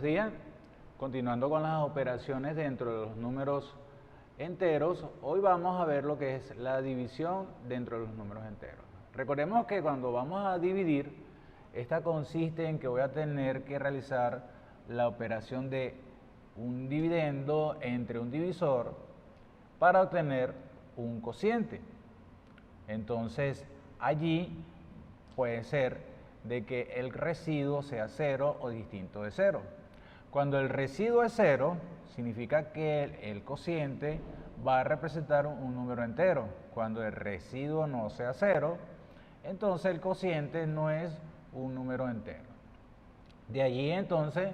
días. Continuando con las operaciones dentro de los números enteros, hoy vamos a ver lo que es la división dentro de los números enteros. Recordemos que cuando vamos a dividir, esta consiste en que voy a tener que realizar la operación de un dividendo entre un divisor para obtener un cociente. Entonces, allí puede ser de que el residuo sea 0 o distinto de 0. Cuando el residuo es 0, significa que el cociente va a representar un número entero. Cuando el residuo no sea 0, entonces el cociente no es un número entero. De allí entonces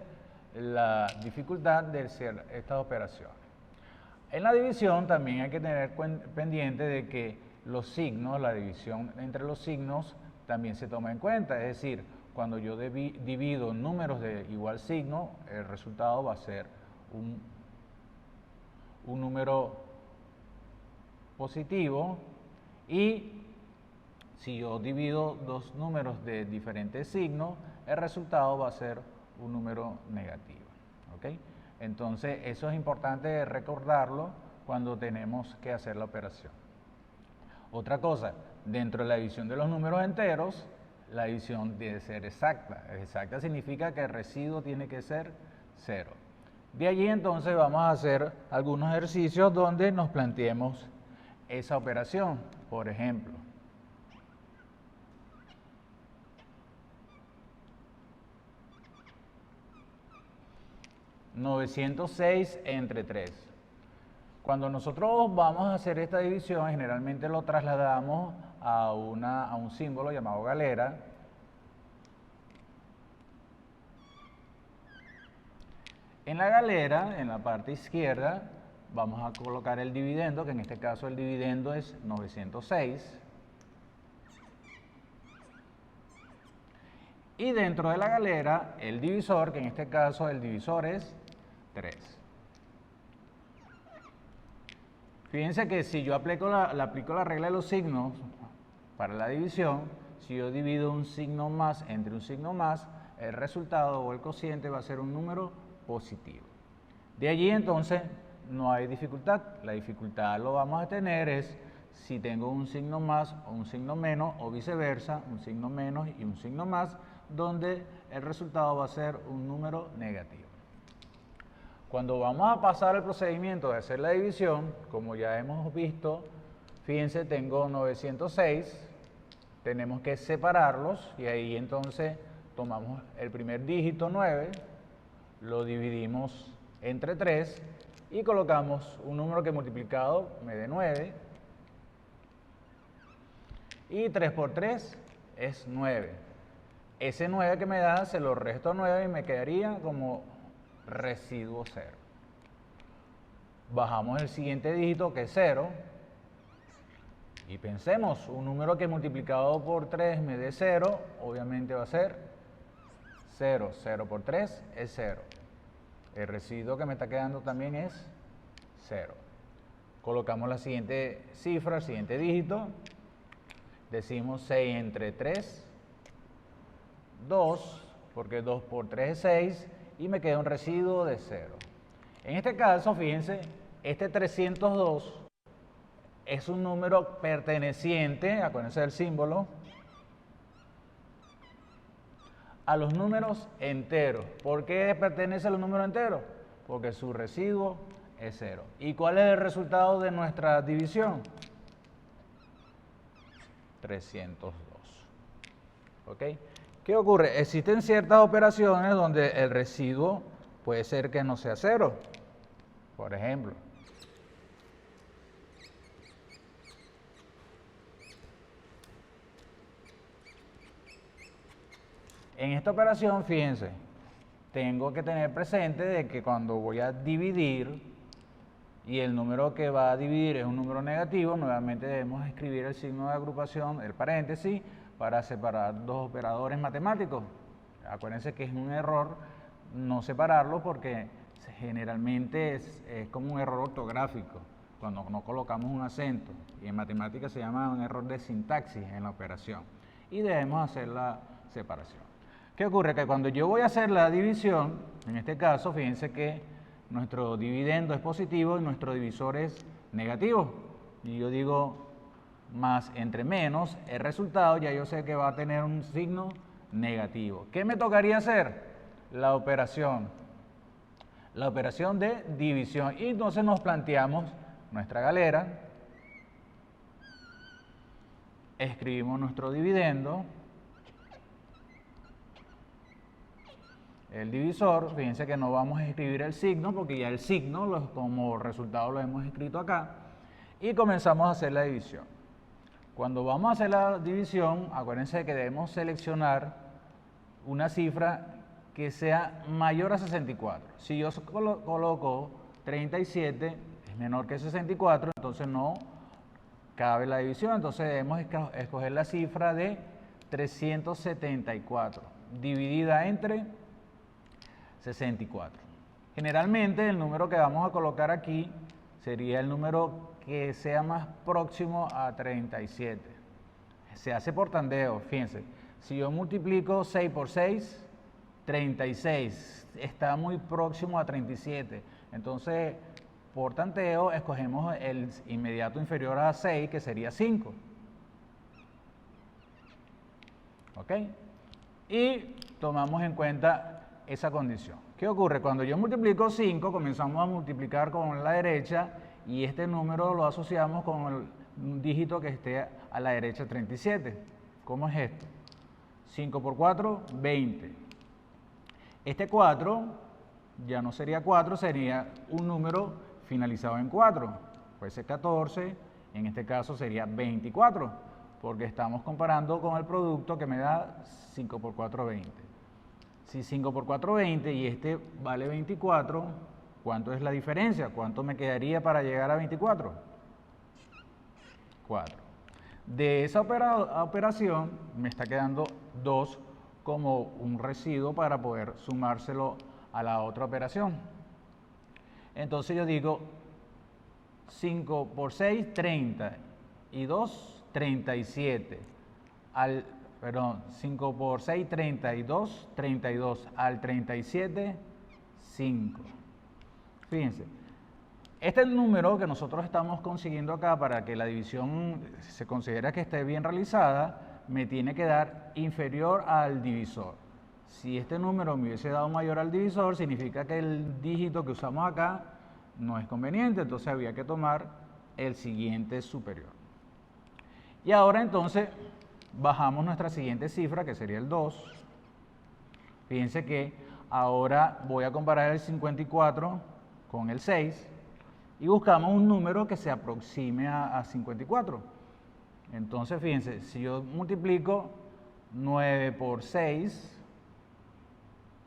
la dificultad de hacer estas operaciones. En la división también hay que tener pendiente de que los signos, la división entre los signos también se toma en cuenta, es decir, cuando yo divido números de igual signo, el resultado va a ser un número positivo, y si yo divido dos números de diferentes signos, el resultado va a ser un número negativo. ¿Okay? Entonces, eso es importante recordarlo cuando tenemos que hacer la operación. Otra cosa, dentro de la división de los números enteros, la división debe ser exacta. Exacta significa que el residuo tiene que ser 0. De allí entonces vamos a hacer algunos ejercicios donde nos planteemos esa operación. Por ejemplo, $906 entre 3. Cuando nosotros vamos a hacer esta división, generalmente lo trasladamos a un símbolo llamado galera. En la galera, en la parte izquierda, vamos a colocar el dividendo, que en este caso el dividendo es 906. Y dentro de la galera, el divisor, que en este caso el divisor es 3. Fíjense que si yo aplico la regla de los signos para la división, si yo divido un signo más entre un signo más, el resultado o el cociente va a ser un número positivo. De allí entonces no hay dificultad. La dificultad lo vamos a tener es si tengo un signo más o un signo menos, o viceversa, un signo menos y un signo más, donde el resultado va a ser un número negativo. Cuando vamos a pasar al procedimiento de hacer la división, como ya hemos visto, fíjense, tengo 906, tenemos que separarlos, y ahí entonces tomamos el primer dígito 9, lo dividimos entre 3 y colocamos un número que multiplicado me dé 9, y 3 por 3 es 9. Ese 9 que me da se lo resto a 9 y me quedaría como residuo 0. Bajamos el siguiente dígito, que es 0, y pensemos, un número que multiplicado por 3 me dé 0, obviamente va a ser 0. 0 por 3 es 0. El residuo que me está quedando también es 0. Colocamos la siguiente cifra, el siguiente dígito, decimos 6 entre 3, 2, porque 2 por 3 es 6, y me queda un residuo de 0. En este caso, fíjense, este 302 es un número perteneciente, acuérdense del símbolo, a los números enteros. ¿Por qué pertenece a los números enteros? Porque su residuo es 0. ¿Y cuál es el resultado de nuestra división? 302. ¿Ok? ¿Qué ocurre? Existen ciertas operaciones donde el residuo puede ser que no sea 0. Por ejemplo, en esta operación, fíjense, tengo que tener presente de que cuando voy a dividir y el número que va a dividir es un número negativo, nuevamente debemos escribir el signo de agrupación, el paréntesis, para separar dos operadores matemáticos. Acuérdense que es un error no separarlo porque generalmente es como un error ortográfico cuando no colocamos un acento, y en matemáticas se llama un error de sintaxis en la operación, y debemos hacer la separación. ¿Qué ocurre? Que cuando yo voy a hacer la división, en este caso, fíjense que nuestro dividendo es positivo y nuestro divisor es negativo. Y yo digo más entre menos, el resultado ya yo sé que va a tener un signo negativo. ¿Qué me tocaría hacer? La operación de división. Y entonces nos planteamos nuestra galera, escribimos nuestro dividendo, el divisor, fíjense que no vamos a escribir el signo porque ya el signo como resultado lo hemos escrito acá, y comenzamos a hacer la división. Cuando vamos a hacer la división, acuérdense que debemos seleccionar una cifra que sea mayor a 64. Si yo coloco 37, es menor que 64, entonces no cabe la división. Entonces debemos escoger la cifra de 374, dividida entre 64. Generalmente el número que vamos a colocar aquí sería el número que sea más próximo a 37. Se hace por tandeo, fíjense. Si yo multiplico 6 por 6, 36. Está muy próximo a 37. Entonces, por tanteo, escogemos el inmediato inferior a 6, que sería 5. ¿Ok? Y tomamos en cuenta esa condición. ¿Qué ocurre? Cuando yo multiplico 5, comenzamos a multiplicar con la derecha y este número lo asociamos con un dígito que esté a la derecha 37. ¿Cómo es esto? 5 por 4, 20. Este 4 ya no sería 4, sería un número finalizado en 4. Puede ser 14, en este caso sería 24, porque estamos comparando con el producto que me da 5 por 4, 20. Si 5 por 4, 20 y este vale 24, ¿cuánto es la diferencia? ¿Cuánto me quedaría para llegar a 24? 4. De esa operación me está quedando 2 como un residuo para poder sumárselo a la otra operación. Entonces yo digo 5 por 6, 30 y 2, 37. 5 por 6, 32, 32. Al 37, 5. Fíjense, este número que nosotros estamos consiguiendo acá para que la división se considere que esté bien realizada, me tiene que dar inferior al divisor. Si este número me hubiese dado mayor al divisor, significa que el dígito que usamos acá no es conveniente, entonces había que tomar el siguiente superior. Y ahora entonces bajamos nuestra siguiente cifra, que sería el 2. Fíjense que ahora voy a comparar el 54 con el 6 y buscamos un número que se aproxime a 54. Entonces, fíjense, si yo multiplico 9 por 6,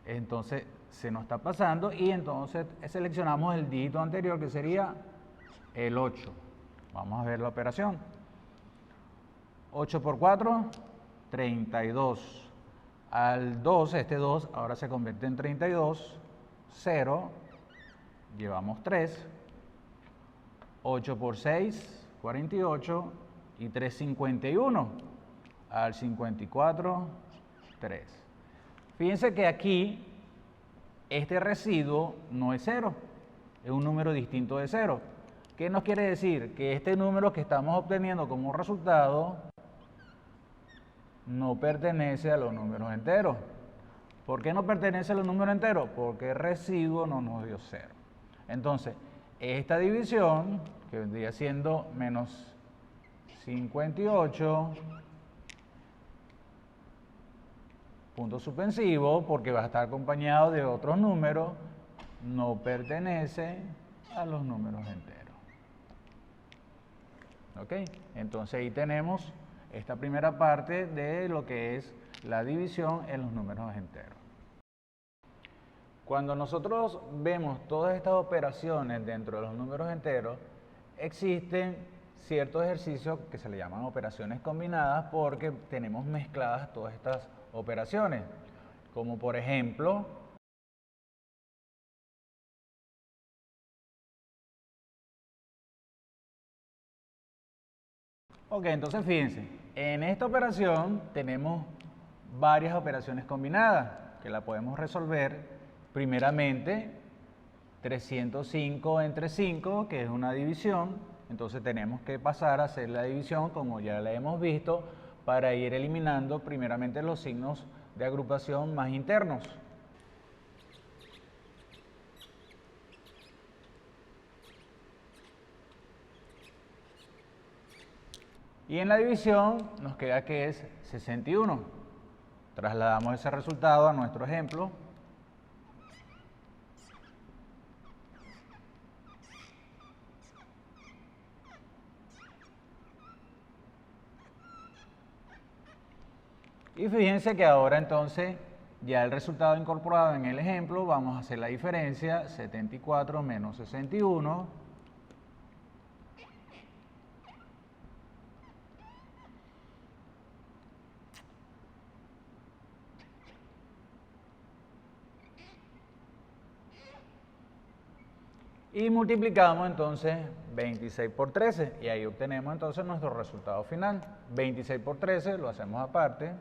entonces se nos está pasando y entonces seleccionamos el dígito anterior, que sería el 8. Vamos a ver la operación. 8 por 4, 32. Al 2, este 2 ahora se convierte en 32. 0, llevamos 3. 8 por 6, 48. Y 3, 51. Al 54, 3. Fíjense que aquí este residuo no es 0, es un número distinto de 0. ¿Qué nos quiere decir? Que este número que estamos obteniendo como resultado no pertenece a los números enteros. ¿Por qué no pertenece a los números enteros? Porque el residuo no nos dio 0. Entonces, esta división, que vendría siendo menos 58, punto suspensivo, porque va a estar acompañado de otros números, no pertenece a los números enteros. ¿Ok? Entonces ahí tenemos esta primera parte de lo que es la división en los números enteros. Cuando nosotros vemos todas estas operaciones dentro de los números enteros, existen ciertos ejercicios que se le llaman operaciones combinadas porque tenemos mezcladas todas estas operaciones, como por ejemplo entonces fíjense, en esta operación tenemos varias operaciones combinadas, que la podemos resolver primeramente 305 entre 5, que es una división. Entonces tenemos que pasar a hacer la división, como ya la hemos visto, para ir eliminando primeramente los signos de agrupación más internos. Y en la división nos queda que es 61. Trasladamos ese resultado a nuestro ejemplo. Y fíjense que ahora entonces ya el resultado incorporado en el ejemplo, vamos a hacer la diferencia, 74 menos 61. Y multiplicamos entonces 26 por 13 y ahí obtenemos entonces nuestro resultado final. 26 por 13 lo hacemos aparte.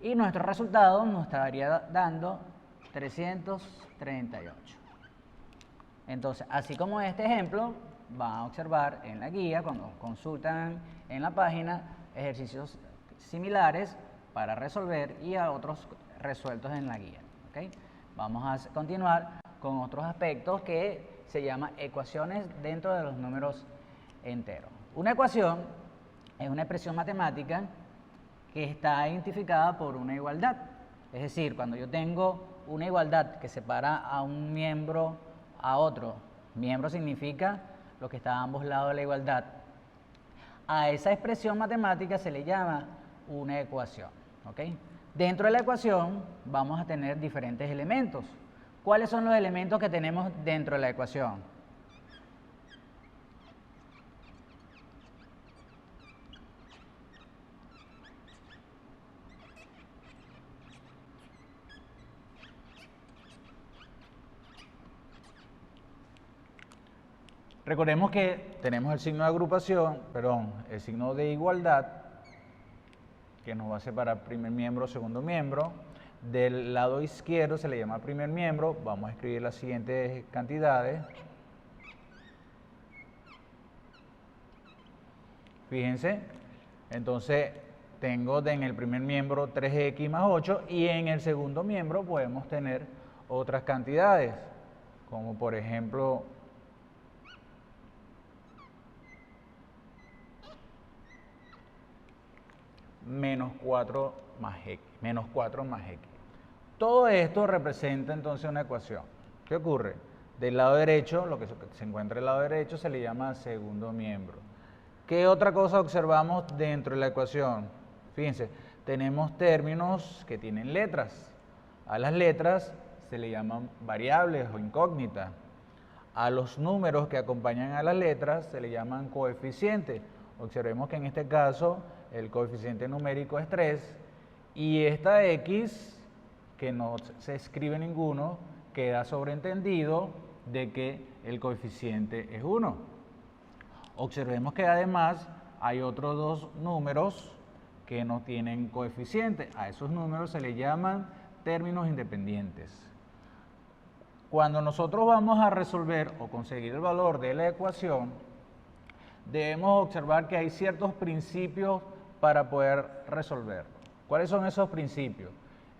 Y nuestro resultado nos estaría dando 338. Entonces, así como este ejemplo, van a observar en la guía, cuando consultan en la página, ejercicios similares para resolver y a otros resueltos en la guía. ¿Okay? Vamos a continuar con otros aspectos que se llaman ecuaciones dentro de los números enteros. Una ecuación es una expresión matemática que está identificada por una igualdad. Es decir, cuando yo tengo una igualdad que separa a un miembro a otro, miembro significa lo que está a ambos lados de la igualdad, a esa expresión matemática se le llama una ecuación. ¿Okay? Dentro de la ecuación vamos a tener diferentes elementos. ¿Cuáles son los elementos que tenemos dentro de la ecuación? Recordemos que tenemos el signo de agrupación, el signo de igualdad, que nos va a separar primer miembro, segundo miembro. Del lado izquierdo se le llama primer miembro. Vamos a escribir las siguientes cantidades. Fíjense, entonces tengo en el primer miembro 3x más 8 y en el segundo miembro podemos tener otras cantidades, como por ejemplo menos 4 más x, menos 4 más x. Todo esto representa entonces una ecuación. ¿Qué ocurre? Del lado derecho, lo que se encuentra del lado derecho se le llama segundo miembro. ¿Qué otra cosa observamos dentro de la ecuación? Fíjense, tenemos términos que tienen letras. A las letras se le llaman variables o incógnitas. A los números que acompañan a las letras se le llaman coeficientes. Observemos que en este caso el coeficiente numérico es 3 y esta x, que no se escribe ninguno, queda sobreentendido de que el coeficiente es 1. Observemos que además hay otros dos números que no tienen coeficiente. A esos números se les llaman términos independientes. Cuando nosotros vamos a resolver o conseguir el valor de la ecuación, debemos observar que hay ciertos principios para poder resolverlo. ¿Cuáles son esos principios?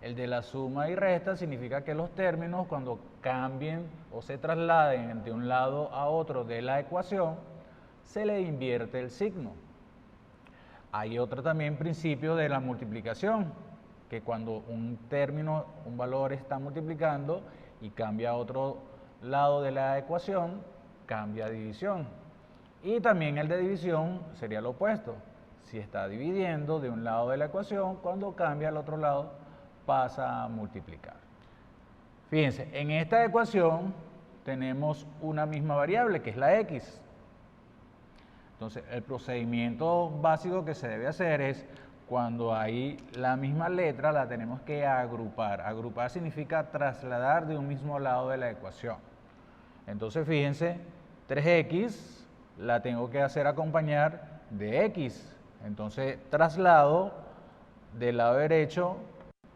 El de la suma y resta significa que los términos, cuando cambien o se trasladen de un lado a otro de la ecuación, se le invierte el signo. Hay otro también principio de la multiplicación, que cuando un término, un valor está multiplicando y cambia a otro lado de la ecuación, cambia a división. Y también el de división sería lo opuesto. Si está dividiendo de un lado de la ecuación, cuando cambia al otro lado, pasa a multiplicar. Fíjense, en esta ecuación tenemos una misma variable, que es la x. Entonces, el procedimiento básico que se debe hacer es, cuando hay la misma letra, la tenemos que agrupar. Agrupar significa trasladar de un mismo lado de la ecuación. Entonces, fíjense, 3x la tengo que hacer acompañar de x. Entonces traslado del lado derecho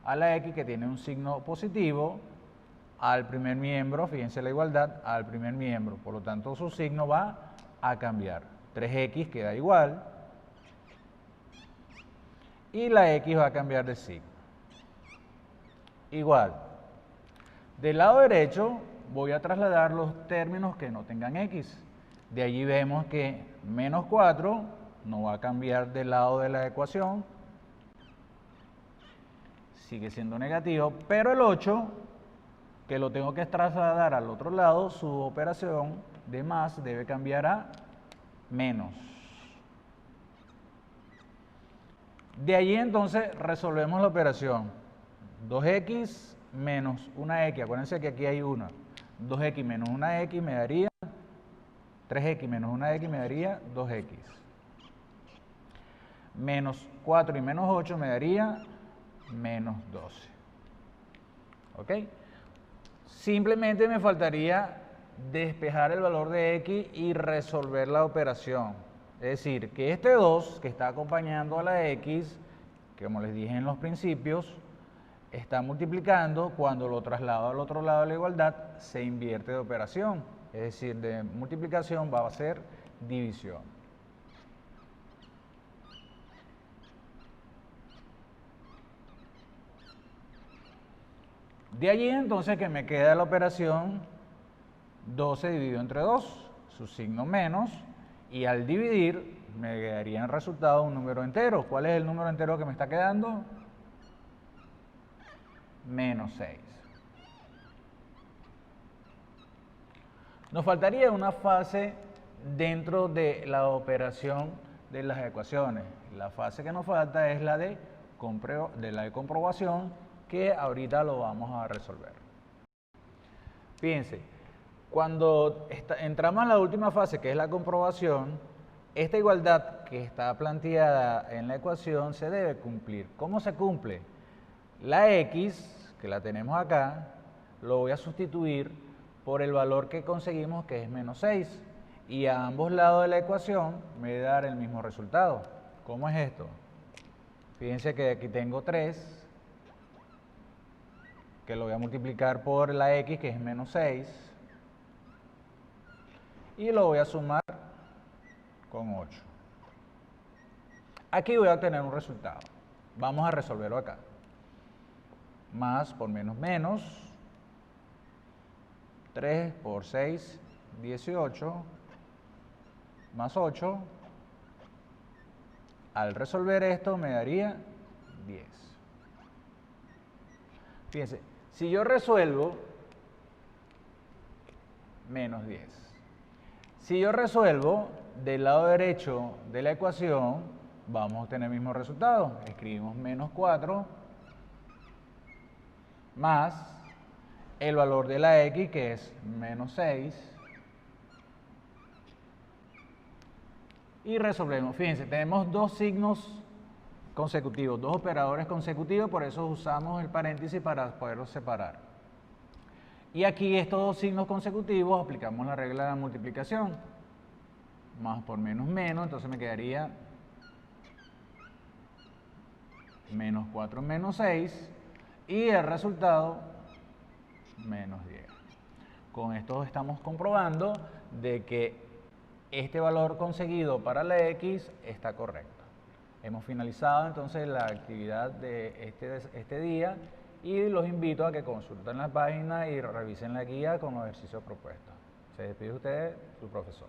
a la x, que tiene un signo positivo, al primer miembro, fíjense la igualdad, al primer miembro. Por lo tanto, su signo va a cambiar. 3x queda igual y la x va a cambiar de signo. Igual. Del lado derecho voy a trasladar los términos que no tengan x. De allí vemos que menos 4 no va a cambiar del lado de la ecuación, sigue siendo negativo, pero el 8, que lo tengo que trasladar al otro lado, su operación de más debe cambiar a menos. De allí entonces resolvemos la operación. 2x menos una x, acuérdense que aquí hay una. 2x menos una x me daría 3x menos una x me daría 2x. Menos 4 y menos 8 me daría menos 12. ¿Ok? Simplemente me faltaría despejar el valor de x y resolver la operación. Es decir, que este 2 que está acompañando a la x, que como les dije en los principios, está multiplicando. Cuando lo traslado al otro lado de la igualdad, se invierte de operación. Es decir, de multiplicación va a ser división. De allí entonces que me queda la operación 12 dividido entre 2, su signo menos, y al dividir me quedaría en resultado un número entero. ¿Cuál es el número entero que me está quedando? Menos 6. Nos faltaría una fase dentro de la operación de las ecuaciones. La fase que nos falta es la de comprobación, que ahorita lo vamos a resolver. Fíjense, cuando entramos en la última fase, que es la comprobación, esta igualdad que está planteada en la ecuación se debe cumplir. ¿Cómo se cumple? La x, que la tenemos acá, lo voy a sustituir por el valor que conseguimos, que es menos 6. Y a ambos lados de la ecuación me va a dar el mismo resultado. ¿Cómo es esto? Fíjense que aquí tengo 3, que lo voy a multiplicar por la x, que es menos 6, y lo voy a sumar con 8. Aquí voy a obtener un resultado. Vamos a resolverlo acá. Más por menos menos, 3 por 6, 18, más 8. Al resolver esto me daría 10. Fíjense, si yo resuelvo, menos 10. Si yo resuelvo del lado derecho de la ecuación, vamos a obtener el mismo resultado. Escribimos menos 4 más el valor de la x, que es menos 6. Y resolvemos. Fíjense, tenemos dos signos consecutivos, dos operadores consecutivos, por eso usamos el paréntesis para poderlos separar. Y aquí estos dos signos consecutivos aplicamos la regla de la multiplicación. Más por menos menos, entonces me quedaría menos 4 menos 6 y el resultado menos 10. Con esto estamos comprobando de que este valor conseguido para la x está correcto. Hemos finalizado entonces la actividad de este día y los invito a que consulten la página y revisen la guía con los ejercicios propuestos. Se despide de ustedes, su profesor.